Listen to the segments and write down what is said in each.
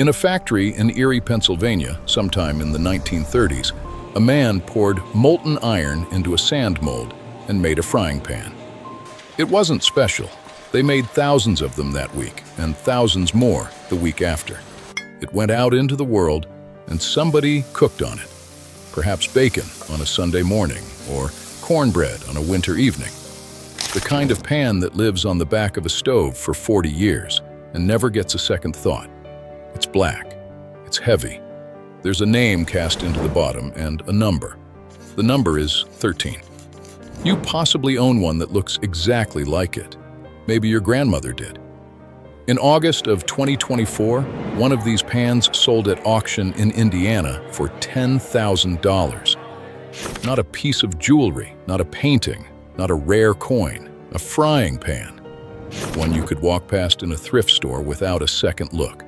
In a factory in Erie, Pennsylvania, sometime in the 1930s, a man poured molten iron into a sand mold and made a frying pan. It wasn't special. They made thousands of them that week, and thousands more the week after. It went out into the world, and somebody cooked on it. Perhaps bacon on a Sunday morning, or cornbread on a winter evening. The kind of pan that lives on the back of a stove for 40 years and never gets a second thought. It's black. It's heavy. There's a name cast into the bottom and a number. The number is 13. You possibly own one that looks exactly like it. Maybe your grandmother did. In August of 2024, one of these pans sold at auction in Indiana for $10,000. Not a piece of jewelry, not a painting, not a rare coin, a frying pan. One you could walk past in a thrift store without a second look.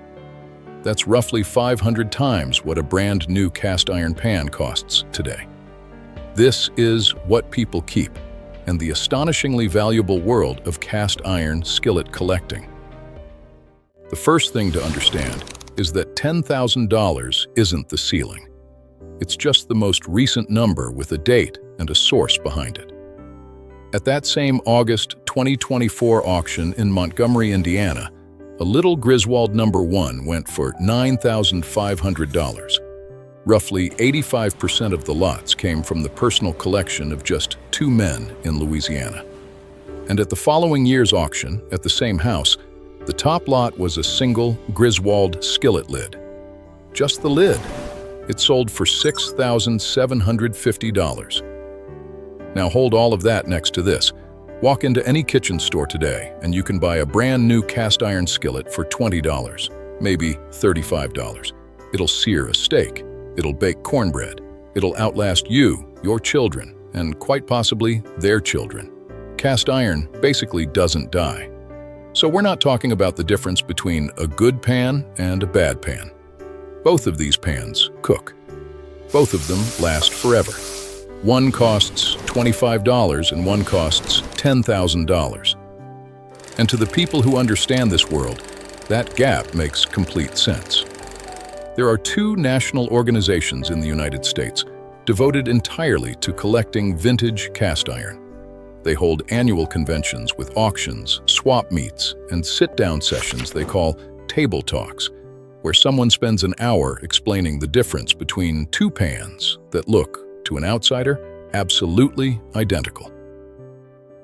That's roughly 500 times what a brand new cast iron pan costs today. This is what people keep, and the astonishingly valuable world of cast iron skillet collecting. The first thing to understand is that $10,000 isn't the ceiling. It's just the most recent number with a date and a source behind it. At that same August 2024 auction in Montgomery, Indiana, a little Griswold number 1 went for $9,500. Roughly 85% of the lots came from the personal collection of just 2 men in Louisiana. And at the following year's auction, at the same house, the top lot was a single Griswold skillet lid. Just the lid. It sold for $6,750. Now hold all of that next to this. Walk into any kitchen store today and you can buy a brand new cast iron skillet for $20, maybe $35. It'll sear a steak. It'll bake cornbread. It'll outlast you, your children, and quite possibly their children. Cast iron basically doesn't die. So we're not talking about the difference between a good pan and a bad pan. Both of these pans cook. Both of them last forever. One costs $25 and one costs $10,000. And to the people who understand this world, that gap makes complete sense. There are 2 national organizations in the United States devoted entirely to collecting vintage cast iron. They hold annual conventions with auctions, swap meets, and sit-down sessions they call table talks, where someone spends an hour explaining the difference between 2 pans that look, to an outsider, absolutely identical.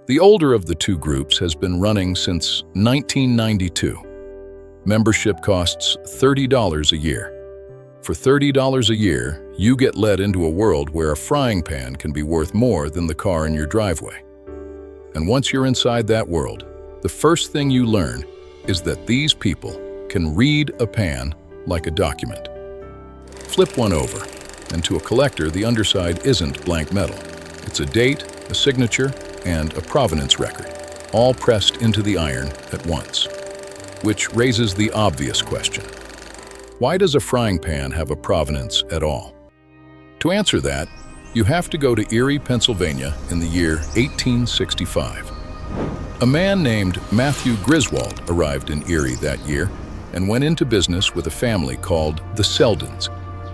The older of the 2 groups has been running since 1992. Membership costs $30 a year. For $30 a year, you get led into a world where a frying pan can be worth more than the car in your driveway. And once you're inside that world, the first thing you learn is that these people can read a pan like a document. Flip one over, and to a collector, the underside isn't blank metal. It's a date, a signature, and a provenance record, all pressed into the iron at once. Which raises the obvious question. Why does a frying pan have a provenance at all? To answer that, you have to go to Erie, Pennsylvania in the year 1865. A man named Matthew Griswold arrived in Erie that year and went into business with a family called the Seldens,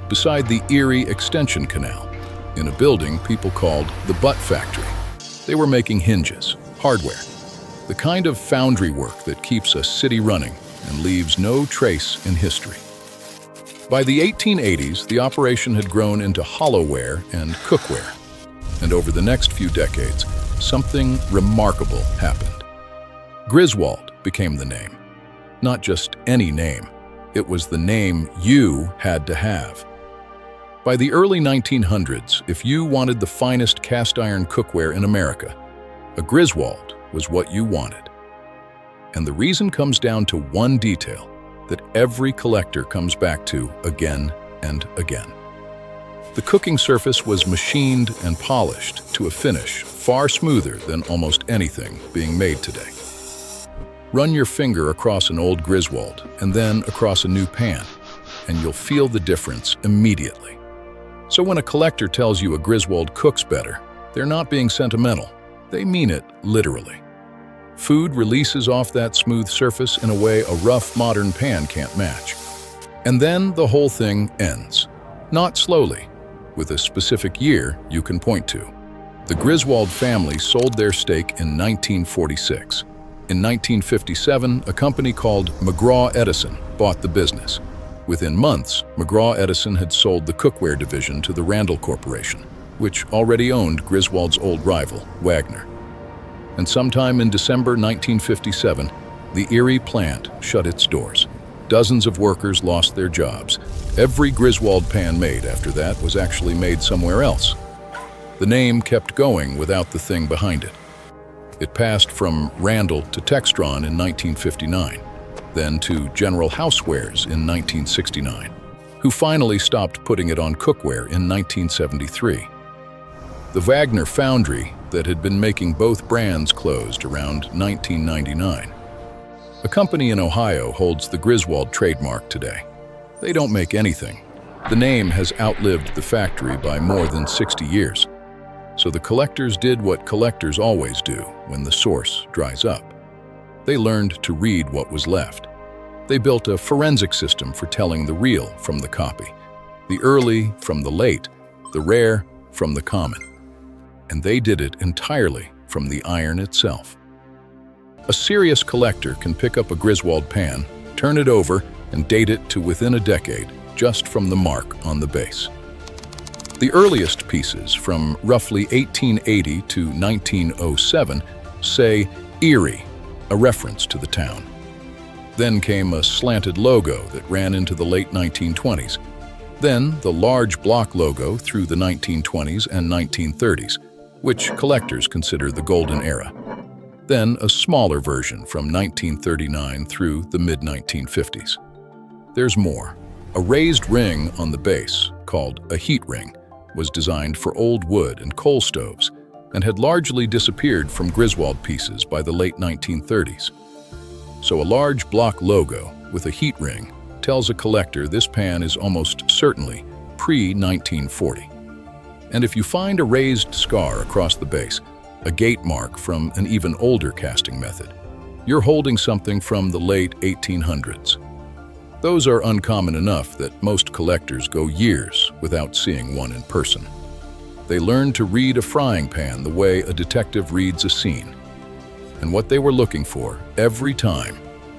beside the Erie Extension Canal, in a building people called the Butt Factory. They were making hinges, hardware, the kind of foundry work that keeps a city running and leaves no trace in history. By the 1880s, the operation had grown into hollowware and cookware. And over the next few decades, something remarkable happened. Griswold became the name. Not just any name. It was the name you had to have. By the early 1900s, if you wanted the finest cast iron cookware in America, a Griswold was what you wanted. And the reason comes down to one detail that every collector comes back to again and again. The cooking surface was machined and polished to a finish far smoother than almost anything being made today. Run your finger across an old Griswold and then across a new pan, and you'll feel the difference immediately. So when a collector tells you a Griswold cooks better, they're not being sentimental. They mean it literally. Food releases off that smooth surface in a way a rough modern pan can't match. And then the whole thing ends. Not slowly, with a specific year you can point to. The Griswold family sold their stake in 1946. In 1957, a company called McGraw-Edison bought the business. Within months, McGraw-Edison had sold the cookware division to the Randall Corporation, which already owned Griswold's old rival, Wagner. And sometime in December 1957, the Erie plant shut its doors. Dozens of workers lost their jobs. Every Griswold pan made after that was actually made somewhere else. The name kept going without the thing behind it. It passed from Randall to Textron in 1959, then to General Housewares in 1969, who finally stopped putting it on cookware in 1973. The Wagner foundry that had been making both brands closed around 1999. A company in Ohio holds the Griswold trademark today. They don't make anything. The name has outlived the factory by more than 60 years. So the collectors did what collectors always do when the source dries up. They learned to read what was left. They built a forensic system for telling the real from the copy, the early from the late, the rare from the common. And they did it entirely from the iron itself. A serious collector can pick up a Griswold pan, turn it over, and date it to within a decade, just from the mark on the base. The earliest pieces, from roughly 1880 to 1907, say Erie, a reference to the town. Then came a slanted logo that ran into the late 1920s. Then the large block logo through the 1920s and 1930s, which collectors consider the golden era. Then a smaller version from 1939 through the mid-1950s. There's more. A raised ring on the base, called a heat ring, was designed for old wood and coal stoves and had largely disappeared from Griswold pieces by the late 1930s. So a large block logo with a heat ring tells a collector this pan is almost certainly pre-1940. And if you find a raised scar across the base, a gate mark from an even older casting method, you're holding something from the late 1800s. Those are uncommon enough that most collectors go years without seeing one in person. They learn to read a frying pan the way a detective reads a scene. And what they were looking for every time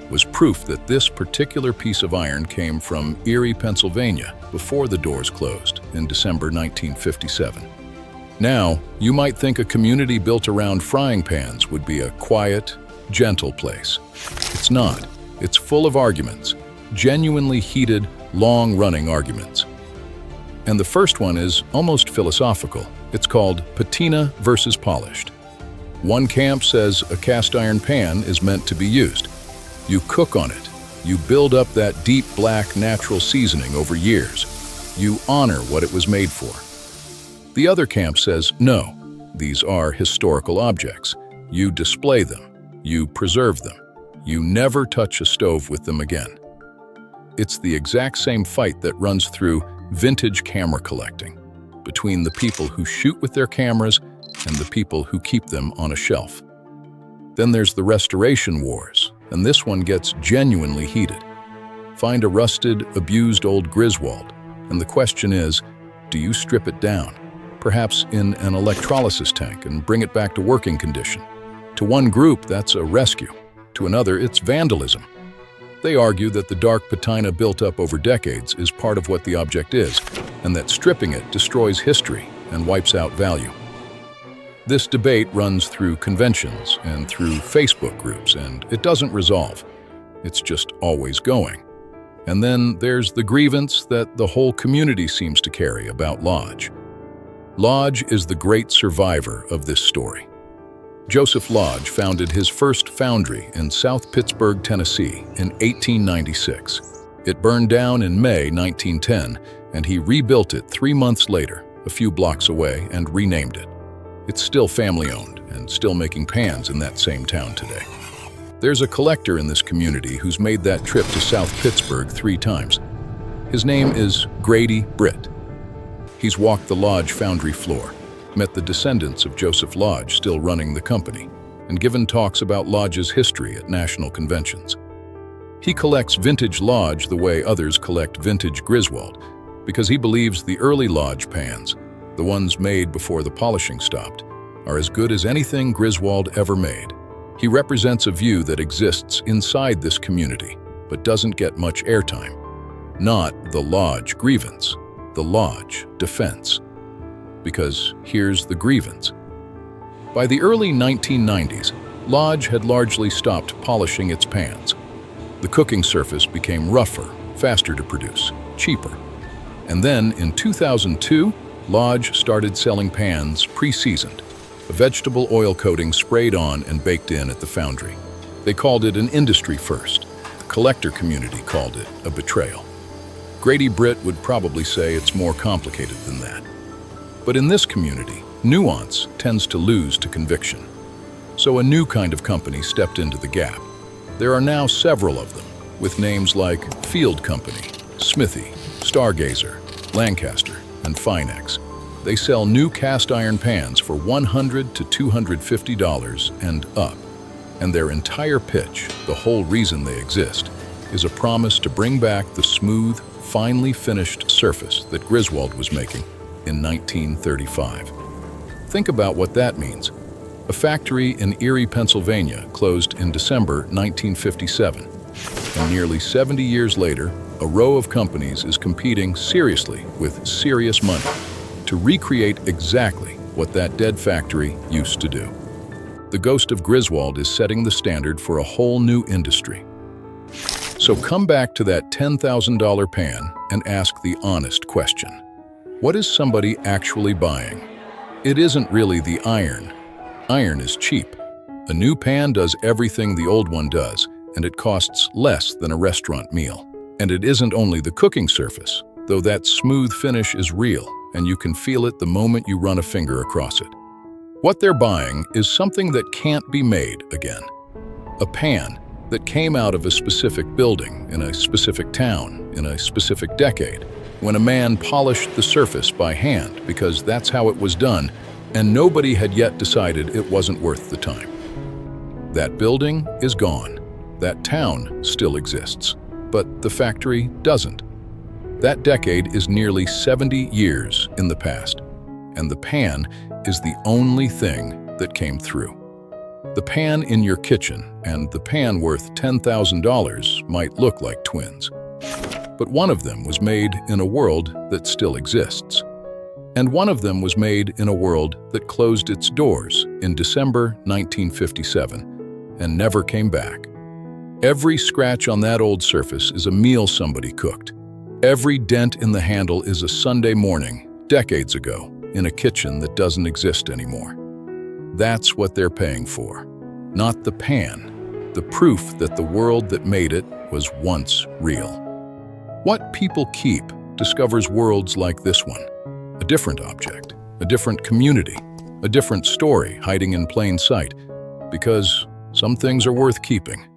was proof that this particular piece of iron came from Erie, Pennsylvania, before the doors closed in December 1957. Now, you might think a community built around frying pans would be a quiet, gentle place. It's not. It's full of arguments. Genuinely heated, long-running arguments. And the first one is almost philosophical. It's called patina versus polished. One camp says a cast iron pan is meant to be used. You cook on it. You build up that deep black natural seasoning over years. You honor what it was made for. The other camp says no, these are historical objects. You display them. You preserve them. You never touch a stove with them again. It's the exact same fight that runs through vintage camera collecting, between the people who shoot with their cameras and the people who keep them on a shelf. Then there's the restoration wars, and this one gets genuinely heated. Find a rusted, abused old Griswold, and the question is, do you strip it down, perhaps in an electrolysis tank, and bring it back to working condition? To one group, that's a rescue. To another, it's vandalism. They argue that the dark patina built up over decades is part of what the object is, and that stripping it destroys history and wipes out value. This debate runs through conventions and through Facebook groups, and it doesn't resolve. It's just always going. And then there's the grievance that the whole community seems to carry about Lodge. Lodge is the great survivor of this story. Joseph Lodge founded his first foundry in South Pittsburgh, Tennessee in 1896. It burned down in May 1910, and he rebuilt it 3 months later, a few blocks away, and renamed it. It's still family-owned and still making pans in that same town today. There's a collector in this community who's made that trip to South Pittsburgh 3 times. His name is Grady Britt. He's walked the Lodge foundry floor, met the descendants of Joseph Lodge still running the company, and given talks about Lodge's history at national conventions. He collects vintage Lodge the way others collect vintage Griswold, because he believes the early Lodge pans, the ones made before the polishing stopped, are as good as anything Griswold ever made. He represents a view that exists inside this community, but doesn't get much airtime. Not the Lodge grievance, the Lodge defense. Because here's the grievance. By the early 1990s, Lodge had largely stopped polishing its pans. The cooking surface became rougher, faster to produce, cheaper. And then, in 2002, Lodge started selling pans pre-seasoned, a vegetable oil coating sprayed on and baked in at the foundry. They called it an industry first. The collector community called it a betrayal. Grady Britt would probably say it's more complicated than that. But in this community, nuance tends to lose to conviction. So a new kind of company stepped into the gap. There are now several of them, with names like Field Company, Smithy, Stargazer, Lancaster, and Finex. They sell new cast iron pans for $100 to $250 and up. And their entire pitch, the whole reason they exist, is a promise to bring back the smooth, finely finished surface that Griswold was making in 1935. Think about what that means. A factory in Erie, Pennsylvania closed in December 1957. And nearly 70 years later, a row of companies is competing seriously with serious money to recreate exactly what that dead factory used to do. The ghost of Griswold is setting the standard for a whole new industry. So come back to that $10,000 pan and ask the honest question. What is somebody actually buying? It isn't really the iron. Iron is cheap. A new pan does everything the old one does, and it costs less than a restaurant meal. And it isn't only the cooking surface, though that smooth finish is real, and you can feel it the moment you run a finger across it. What they're buying is something that can't be made again. A pan that came out of a specific building, in a specific town, in a specific decade, when a man polished the surface by hand because that's how it was done, and nobody had yet decided it wasn't worth the time. That building is gone. That town still exists, but the factory doesn't. That decade is nearly 70 years in the past, and the pan is the only thing that came through. The pan in your kitchen and the pan worth $10,000 might look like twins, but one of them was made in a world that still exists. And one of them was made in a world that closed its doors in December 1957 and never came back. Every scratch on that old surface is a meal somebody cooked. Every dent in the handle is a Sunday morning, decades ago, in a kitchen that doesn't exist anymore. That's what they're paying for. Not the pan, the proof that the world that made it was once real. What people keep discovers worlds like this one. A different object, a different community, a different story hiding in plain sight. Because some things are worth keeping.